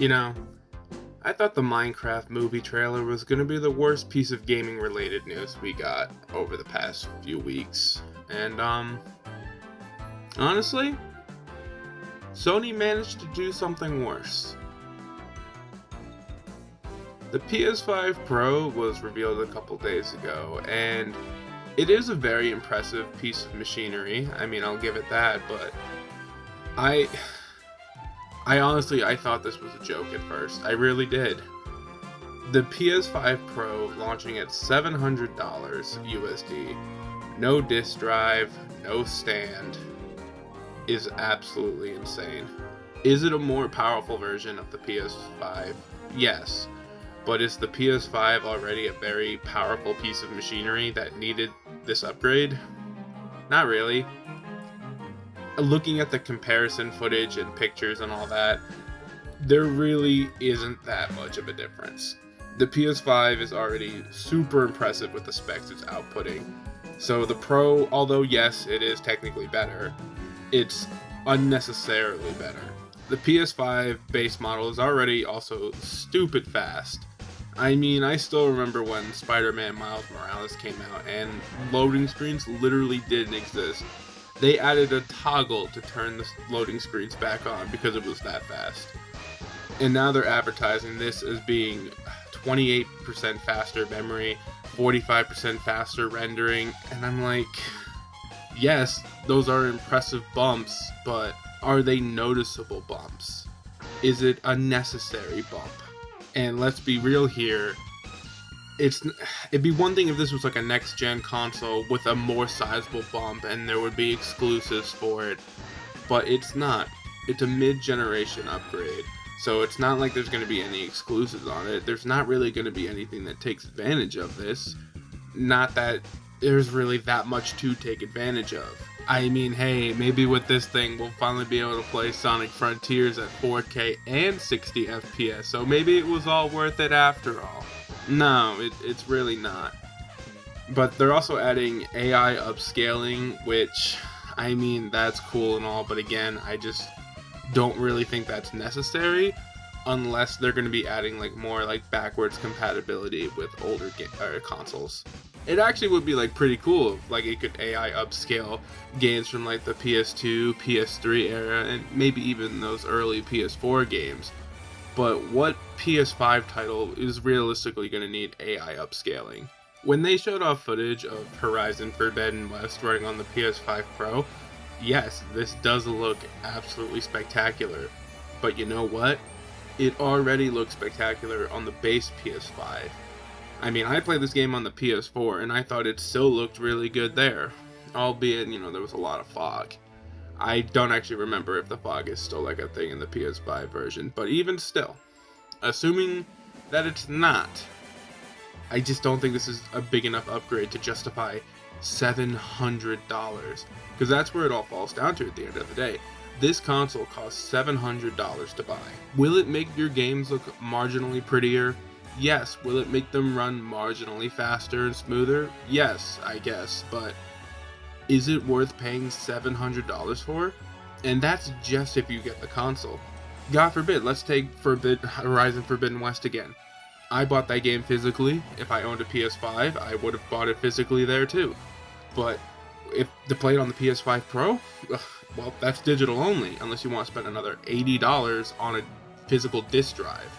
You know, I thought the Minecraft movie trailer was gonna be the worst piece of gaming related news we got over the past few weeks. And, honestly, Sony managed to do something worse. The PS5 Pro was revealed a couple days ago, and it is a very impressive piece of machinery. I mean, I'll give it that, but I I honestly I thought this was a joke at first. I really did. The PS5 Pro launching at $700 USD, no disk drive, no stand, is absolutely insane. Is it a more powerful version of the PS5? Yes. But is the PS5 already a very powerful piece of machinery that needed this upgrade? Not really. Looking at the comparison footage and pictures and all that, there really isn't that much of a difference. The PS5 is already super impressive with the specs it's outputting. So the Pro, although yes, it is technically better, it's unnecessarily better. The PS5 base model is already also stupid fast. I mean, I still remember when Spider-Man Miles Morales came out and loading screens literally didn't exist. They added a toggle to turn the loading screens back on because it was that fast. And now they're advertising this as being 28% faster memory, 45% faster rendering, and I'm like, yes, those are impressive bumps, but are they noticeable bumps? Is it a necessary bump? And let's be real here, it'd be one thing if this was like a next-gen console with a more sizable bump and there would be exclusives for it, but it's not. It's a mid-generation upgrade, so it's not like there's going to be any exclusives on it. There's not really going to be anything that takes advantage of this. Not that there's really that much to take advantage of. I mean, hey, maybe with this thing we'll finally be able to play Sonic Frontiers at 4K and 60 FPS, so maybe it was all worth it after all. No, it's really not. But they're also adding AI upscaling, which, I mean, that's cool and all, but again, I just don't really think that's necessary unless they're going to be adding like more like backwards compatibility with older consoles. It actually would be like pretty cool if like it could AI upscale games from like the PS2, PS3 era, and maybe even those early PS4 games. But what PS5 title is realistically going to need AI upscaling? When they showed off footage of Horizon Forbidden West running on the PS5 Pro, yes, this does look absolutely spectacular. But you know what? It already looks spectacular on the base PS5. I mean, I played this game on the PS4 and I thought it still looked really good there. Albeit, there was a lot of fog. I don't actually remember if the fog is still like a thing in the PS5 version, but even still, assuming that it's not, I just don't think this is a big enough upgrade to justify $700, because that's where it all falls down to at the end of the day. This console costs $700 to buy. Will it make your games look marginally prettier? Yes. Will it make them run marginally faster and smoother? Yes, I guess, but is it worth paying $700 for? And that's just if you get the console. God forbid, let's take Horizon Forbidden West again. I bought that game physically. If I owned a PS5, I would have bought it physically there too. But if to play it on the PS5 Pro, well, that's digital only, unless you want to spend another $80 on a physical disc drive.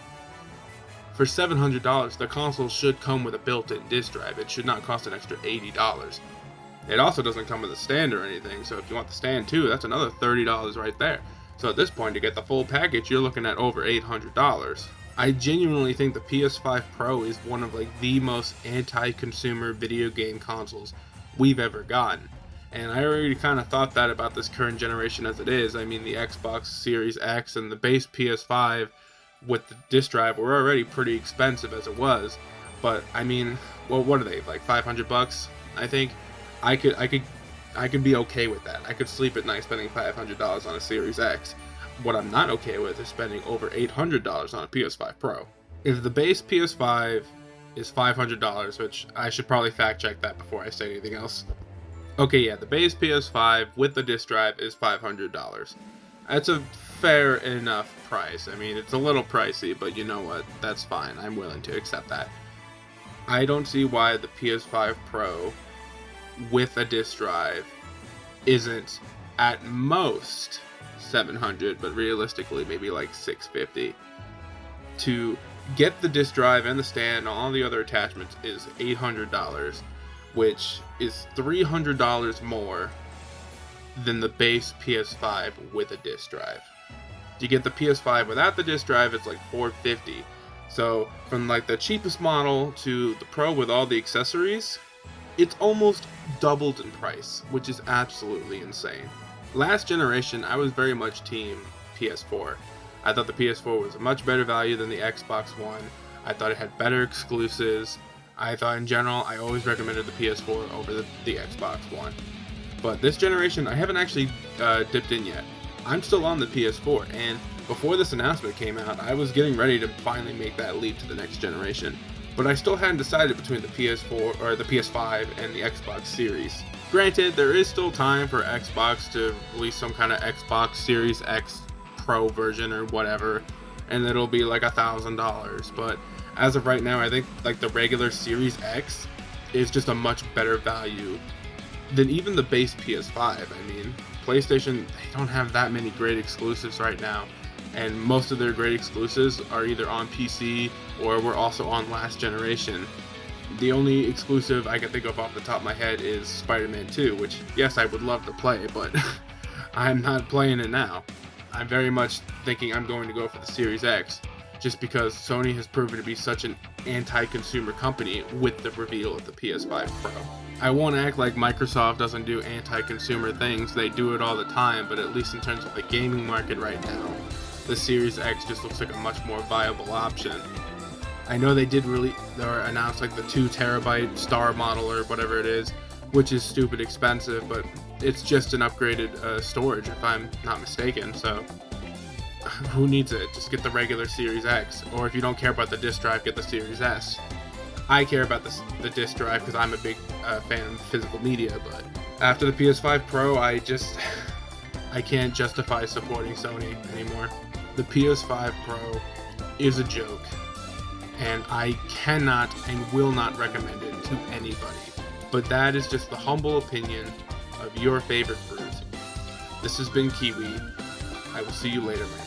For $700, the console should come with a built-in disc drive. It should not cost an extra $80. It also doesn't come with a stand or anything, so if you want the stand too, that's another $30 right there. So at this point, to get the full package, you're looking at over $800. I genuinely think the PS5 Pro is one of like the most anti-consumer video game consoles we've ever gotten. And I already kind of thought that about this current generation as it is. I mean, the Xbox Series X and the base PS5 with the disc drive were already pretty expensive as it was. But I mean, well, what are they, like $500? I think I could be okay with that. I could sleep at night spending $500 on a Series X. What I'm not okay with is spending over $800 on a PS5 Pro. If the base PS5 is $500, which I should probably fact check that before I say anything else. Okay, yeah, the base PS5 with the disc drive is $500. That's a fair enough price. I mean, it's a little pricey, but you know what? That's fine. I'm willing to accept that. I don't see why the PS5 Pro with a disc drive isn't at most 700, but realistically maybe like 650. To get the disc drive and the stand and all the other attachments is $800, which is $300 more than the base PS5 with a disc drive. To get the PS5 without the disc drive, it's like $450. So from like the cheapest model to the Pro with all the accessories, it's almost doubled in price, which is absolutely insane. Last generation, I was very much team PS4. I thought the PS4 was a much better value than the Xbox One. I thought it had better exclusives. I thought in general, I always recommended the PS4 over the Xbox One. But this generation, I haven't actually dipped in yet. I'm still on the PS4, and before this announcement came out, I was getting ready to finally make that leap to the next generation. But I still hadn't decided between the PS4 or the PS5 and the Xbox Series. Granted, there is still time for Xbox to release some kind of Xbox Series X Pro version or whatever, and it'll be like $1,000. But as of right now, I think like the regular Series X is just a much better value than even the base PS5. I mean, PlayStation, they don't have that many great exclusives right now, and most of their great exclusives are either on PC or were also on last generation. The only exclusive I can think of off the top of my head is Spider-Man 2, which, yes, I would love to play, but I'm not playing it now. I'm very much thinking I'm going to go for the Series X, just because Sony has proven to be such an anti-consumer company with the reveal of the PS5 Pro. I won't act like Microsoft doesn't do anti-consumer things. They do it all the time, but at least in terms of the gaming market right now, the Series X just looks like a much more viable option. I know they did announce like the 2 terabyte star model or whatever it is, which is stupid expensive, but it's just an upgraded storage if I'm not mistaken, so who needs it? Just get the regular Series X, or if you don't care about the disc drive, get the Series S. I care about the disc drive because I'm a big fan of physical media, but after the PS5 Pro, I can't justify supporting Sony anymore. The PS5 Pro is a joke, and I cannot and will not recommend it to anybody. But that is just the humble opinion of your favorite fruit. This has been Kiwi. I will see you later, man.